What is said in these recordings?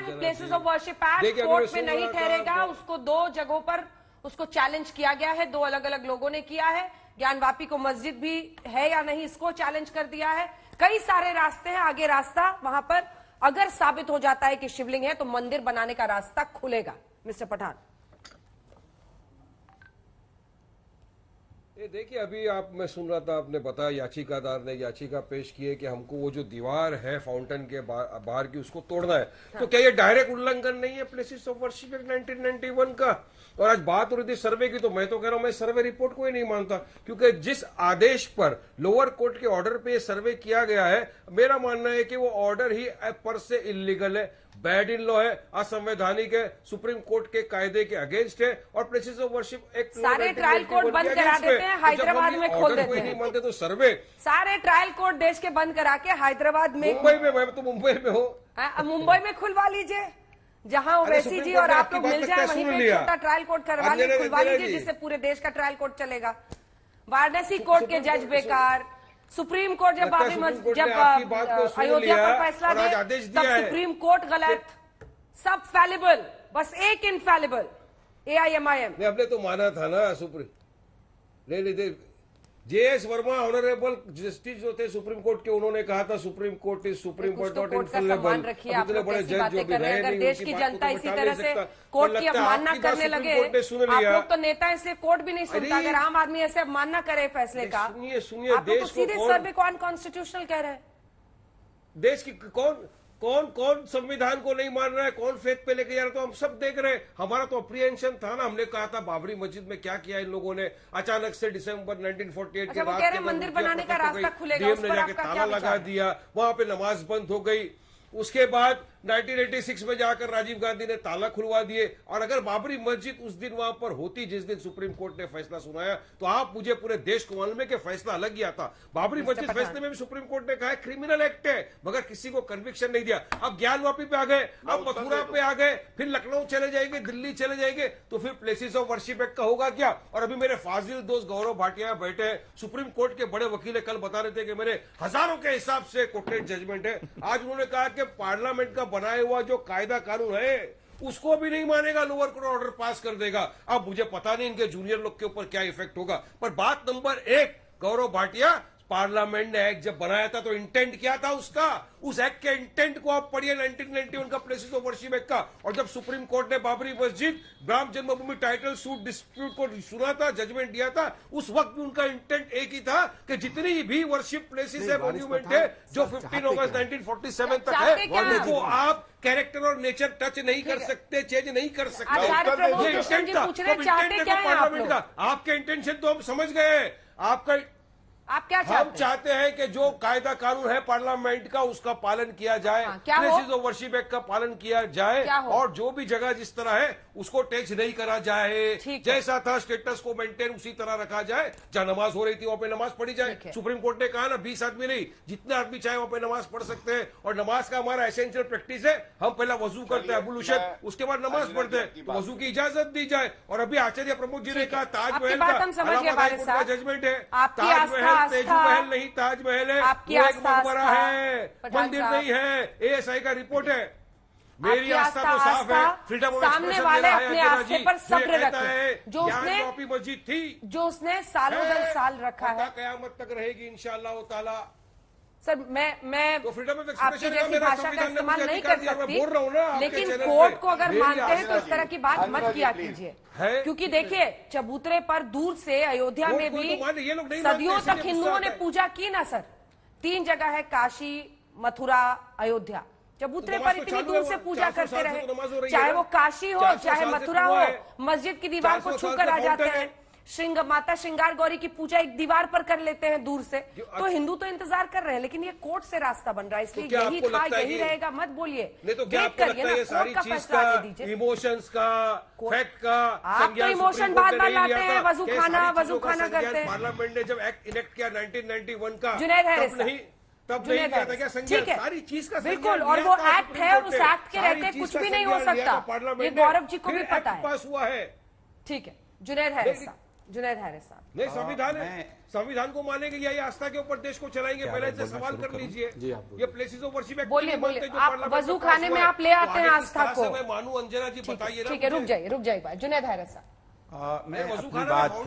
Pathan, places of worship act court में नहीं ठहरेगा, उसको 2 जगहों पर उसको चैलेंज किया गया है, 2 अलग अलग लोगों ने किया है। ज्ञानवापी को मस्जिद भी है या नहीं, इसको चैलेंज कर दिया है। कई सारे रास्ते हैं, आगे रास्ता वहां पर अगर साबित हो जाता है कि शिवलिंग है तो मंदिर बनाने का रास्ता खुलेगा। मिस्टर पठान, ये देखिए, अभी मैं सुन रहा था, आपने बताया याचिकादार ने याचिका पेश की है कि हमको वो जो दीवार है फाउंटेन के बाहर की उसको तोड़ना है। तो क्या ये डायरेक्ट उल्लंघन नहीं है प्लेसेस ऑफ वर्शिप एक्ट 1991 का? और आज बात हो रही थी सर्वे की, तो मैं तो कह रहा हूं मैं सर्वे रिपोर्ट को ही नहीं मानता, क्योंकि जिस आदेश पर लोअर कोर्ट के ऑर्डर पे ये सर्वे किया गया है, मेरा मानना है कि वो ऑर्डर ही पर से इलीगल है, बैड इन लॉ है, असंवैधानिक है, सुप्रीम कोर्ट के कायदे के अगेंस्ट है और प्लेसेस ऑफ वर्शिप एक्ट सारे ट्रायल कोर्ट बंद करा देते हैं, हैदराबाद में खोल देते हैं। नहीं मानते तो सर्वे सारे ट्रायल कोर्ट देश के बंद करा के हैदराबाद में, मुंबई में, मैं तो मुंबई में हूँ, मुंबई में खुलवा लीजिए, जहां ओवैसी जी और आप लोग मिल जाए वहीं पे छोटा ट्रायल कोर्ट करवा लीजिए, खुलवा लीजिए, जिससे पूरे देश का ट्रायल कोर्ट चलेगा। वाराणसी कोर्ट के जज बेकार, सुप्रीम कोर्ट जब अयोध्या पर फैसला दे तब सुप्रीम कोर्ट गलत, सब फैलिबल, बस एक इनफैलिबल AIMIM। हमने तो माना था ना सुप्रीम नहीं JS वर्मा ऑनरेबल जस्टिस जो थे सुप्रीम कोर्ट के, उन्होंने कहा था supreme court is supreme court not infallible. इतने बड़े जज जो भी रहे, अगर देश की जनता इसी तरह से कोर्ट की अवमानना करने लगे, आप लोग तो नेता हैं इसलिए कोर्ट भी नहीं सुनता, अगर आम आदमी ऐसे अवमानना करे फैसले का, सुनिए आप लोग तो सीधे सर्वे को अनकॉन्स्टिट्यूशनल कह रहे हैं। देश की कौन संविधान को नहीं मान रहा है, कौन फेथ पे लेके जा रहा है, तो हम सब देख रहे हैं। हमारा तो अप्रीहेंशन था ना, हमने कहा था बाबरी मस्जिद में क्या किया इन लोगों ने, अचानक से दिसंबर 1948 के रात के मंदिर बनाने का रास्ता खुलेगा, डीएम ने जाके ताला लगा दिया, वहां पे नमाज बंद हो गई। उसके बाद 1986 में जाकर राजीव गांधी ने ताला खुलवा दिए। और अगर बाबरी मस्जिद उस दिन वहां पर होती जिस दिन सुप्रीम कोर्ट ने फैसला सुनाया, तो आप मुझे पूरे देश को मालूम है कि फैसला अलग गया था। बाबरी मस्जिद फैसले में भी सुप्रीम कोर्ट ने कहा है क्रिमिनल एक्ट है, मगर किसी को कन्विक्शन नहीं दिया। अब ज्ञानवापी पे आ गए, अब मथुरा पे आ गए, फिर लखनऊ चले जाएंगे, दिल्ली चले जाएंगे, तो फिर प्लेसेस ऑफ वर्शिप एक्ट का होगा क्या? और अभी मेरे फाजिल दोस्त गौरव भाटिया बैठे हैं, सुप्रीम कोर्ट के बड़े वकील कल बता रहे थे कि मेरे हजारों के हिसाब से कोर्टेड जजमेंट है। आज उन्होंने कहा कि पार्लियामेंट का बनाया हुआ जो कायदा कानून है उसको भी नहीं मानेगा, लोअर कोर्ट ऑर्डर पास कर देगा। अब मुझे पता नहीं इनके जूनियर लोग के ऊपर क्या इफेक्ट होगा। पर बात नंबर 1, गौरव भाटिया, पार्लियामेंट ने एक्ट जब बनाया था तो इंटेंट क्या था उसका? उस एक्ट के इंटेंट को आप पढ़िए, 1991 का प्लेसेस ऑफ वर्शिप एक्ट का। और जब सुप्रीम कोर्ट ने बाबरी मस्जिद राम जन्मभूमि टाइटल सूट डिस्प्यूट को सुना था, जजमेंट दिया था, उस वक्त भी उनका इंटेंट एक ही था कि जितनी भी वर्शिप प्लेसेस है, मॉन्यूमेंट है, जो 15 अगस्त 1947 तक है, वो आप कैरेक्टर और नेचर टच नहीं कर सकते, चेंज नहीं कर सकते। ये इंटेंट था, पार्लियामेंट का। आपके इंटेंशन तो हम समझ गए, आपका आप क्या हम चाहते हैं कि जो कायदा कानून है पार्लियामेंट का उसका पालन किया जाए, प्लेसेस ऑफ वर्शिप एक्ट का पालन किया जाए, और जो भी जगह जिस तरह है उसको टैक्स नहीं करा जाए, जैसा था स्टेटस को मेंटेन उसी तरह रखा जाए। जहां नमाज हो रही थी वहां पे नमाज पढ़ी जाए। सुप्रीम कोर्ट ने कहा ना 20 आदमी नहीं, जितने आदमी चाहे वहां पे नमाज पढ़ सकते हैं। और नमाज का हमारा एसेंशियल प्रैक्टिस है, हम पहला वजू करते हैं एबुल्यूशन, उसके बाद नमाज पढ़ते हैं, वजू की इजाजत दी जाए। और अभी आचार्य प्रमोद जी ने कहा ताजमहल का जजमेंट है, ताजमहल तेजू महल नहीं, ताजमहल है, वो एक मकबरा है, मंदिर नहीं है। ASI का रिपोर्ट है। मेरी आस्था तो साफ है, फ्रीडम ऑफ सामने वाले अपने आस्थे पर सब्र रखें, जो उसने मस्जिद थी, जो उसने सालों दर साल रखा है, कयामत तक रहेगी इंशाअल्लाह ताला। सर मैं तो फ्रीडम ऑफ आपकी जैसी भाषा का इस्तेमाल नहीं कर सकती, लेकिन कोर्ट को अगर मानते हैं तो इस तरह की बात मत किया कीजिए, क्योंकि देखिए चबूतरे पर दूर से अयोध्या में भी सदियों तक हिंदुओं ने पूजा की ना सर। 3 जगह है, काशी, मथुरा, अयोध्या। चबूतरे पर इतनी दूर से पूजा करते रहे, चाहे वो काशी हो चाहे मथुरा हो, मस्जिद की दीवार को छूकर आ जाते हैं। माता श्रृंगार गौरी की पूजा एक दीवार पर कर लेते हैं दूर से, तो हिंदू तो इंतजार कर रहे हैं, लेकिन ये कोर्ट से रास्ता बन रहा है, इसलिए यही था यही रहेगा। मत बोलिए, तो वेट करिए ना, कोर्ट का फैसला आने दीजिए। इमोशंस का, फैक्ट का, आप तो इमोशन बार बार लाते हैं, वजू खाना करते हैं। पार्लियामेंट ने जब एक्ट इनेक्ट किया 1991 का, जुनैद हैरिस तब नहीं किया था क्या संज्ञान? सारी चीज का बिल्कुल, और वो एक्ट है, उस एक्ट के रहते कुछ भी नहीं हो सकता, ये गौरव जी को भी पता है। पास हुआ है, ठीक है जुनैद हैरिस। जुनैद हैरिस साहब, नहीं संविधान है, संविधान को मानेंगे या आस्था के ऊपर देश को चलाएंगे? पहले से सवाल कर लीजिए। ये प्लेसेस ऑफ वर्शिप बोलिए बोलिए, आप वजू खाने में आप ले आते हैं आस्था को। मैं मानू अंजना जी, बताइए। ठीक है, रुक जाइए जुनैद हैरिस साहब। मैं अपनी बात तो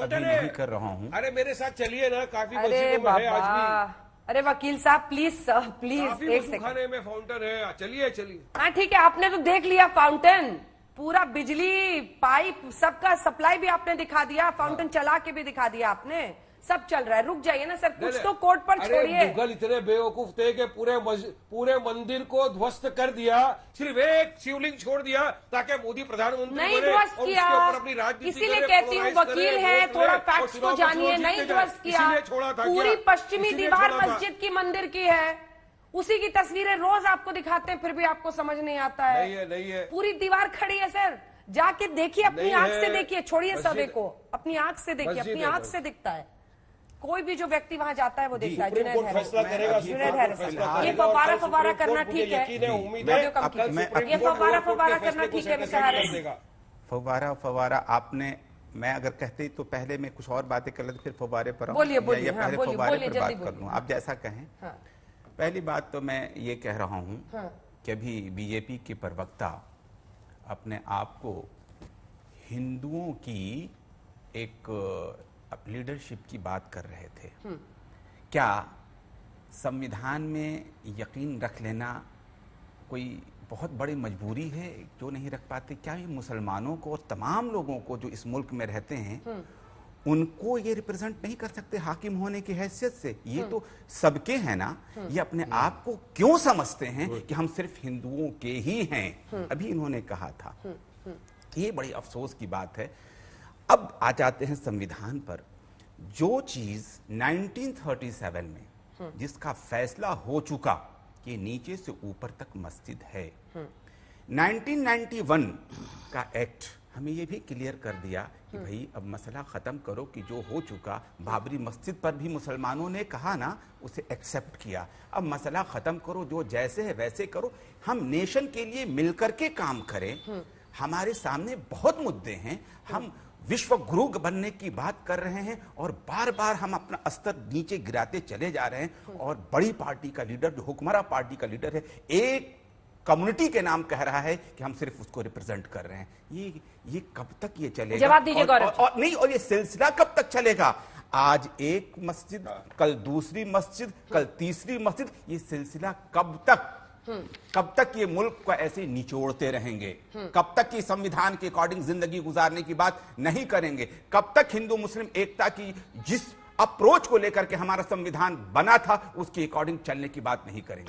अभी नहीं कर रहा हूँ। अरे मेरे साथ चलिए ना, काफी अरे बाबा, अरे वकील साहब प्लीज एक सेकंड। खाने में फाउंटेन है, चलिए। हाँ ठीक है, आपने तो देख लिया फाउंटेन, पूरा बिजली पाइप सबका सप्लाई भी आपने दिखा दिया, फाउंटेन चला के भी दिखा दिया आपने, सब चल रहा है। रुक जाइए ना सर, कुछ तो कोर्ट पर छोड़िए। मुगल इतने बेवकूफ थे कि पूरे मंदिर को ध्वस्त कर दिया, सिर्फ एक शिवलिंग छोड़ दिया ताकि मोदी प्रधानमंत्री नहीं ध्वस्त किया, इसीलिए कहती हूँ वकील है, थोड़ा फैक्ट्स को जानिए। नहीं ध्वस्त किया, पूरी पश्चिमी दीवार मस्जिद की मंदिर की है, उसी की तस्वीरें रोज आपको दिखाते हैं, फिर भी आपको समझ नहीं आता है। नहीं है। पूरी दीवार खड़ी है सर, जाके देखिए, अपनी आंख से देखिए, छोड़िए सवे को, अपनी आंख से देखिए, अपनी आंख से दिखता है। कोई भी जो व्यक्ति वहां जाता है वो देखता है। जुनैद हैरिस, ये फवारा करना ठीक है? ये फवारा करना ठीक है मिस्टर हैरिस? फवारा आपने, मैं अगर कहते तो पहले मैं कुछ और बातें कर लेते, फिर फवारे पर बोलिए, पहले फवारे पर बात कर लूं, आप जैसा कहें। पहली बात तो मैं ये कह रहा हूं कि अभी बीजेपी के प्रवक्ता अपने आप को हिंदुओं की एक लीडरशिप की बात कर रहे थे। क्या संविधान में यकीन रख लेना कोई बहुत बड़ी मजबूरी है जो नहीं रख पाते? क्या ये मुसलमानों को और तमाम लोगों को जो इस मुल्क में रहते हैं उनको ये रिप्रेजेंट नहीं कर सकते हाकिम होने की हैसियत से? ये तो सबके हैं ना। ये अपने आप को क्यों समझते हैं कि हम सिर्फ हिंदुओं के ही हैं? अभी इन्होंने कहा था, ये बड़ी अफसोस की बात है। अब आ जाते हैं संविधान पर। जो चीज 1937 में जिसका फैसला हो चुका कि नीचे से ऊपर तक मस्जिद है, 1991 का एक्ट हमें ये भी क्लियर कर दिया कि भाई अब मसला खत्म करो कि जो हो चुका। बाबरी मस्जिद पर भी मुसलमानों ने कहा ना, उसे एक्सेप्ट किया। अब मसला खत्म करो, जो जैसे है वैसे करो, हम नेशन के लिए मिलकर के काम करें। हमारे सामने बहुत मुद्दे हैं, हम विश्व गुरु बनने की बात कर रहे हैं और बार बार हम अपना स्तर नीचे गिराते चले जा रहे हैं। और बड़ी पार्टी का लीडर, जो हुक्मरान पार्टी का लीडर है, एक कम्युनिटी के नाम कह रहा है कि हम सिर्फ उसको रिप्रेजेंट कर रहे हैं। ये कब तक ये चलेगा? जवाब दीजिए गौरव। और नहीं, और ये सिलसिला कब तक चलेगा? आज एक मस्जिद, कल दूसरी मस्जिद, कल तीसरी मस्जिद, ये सिलसिला कब तक ये मुल्क को ऐसे निचोड़ते रहेंगे? कब तक ये संविधान के अकॉर्डिंग जिंदगी गुजारने की बात नहीं करेंगे? कब तक हिंदू मुस्लिम एकता की जिस अप्रोच को लेकर के हमारा संविधान बना था उसके अकॉर्डिंग चलने की बात नहीं करेंगे?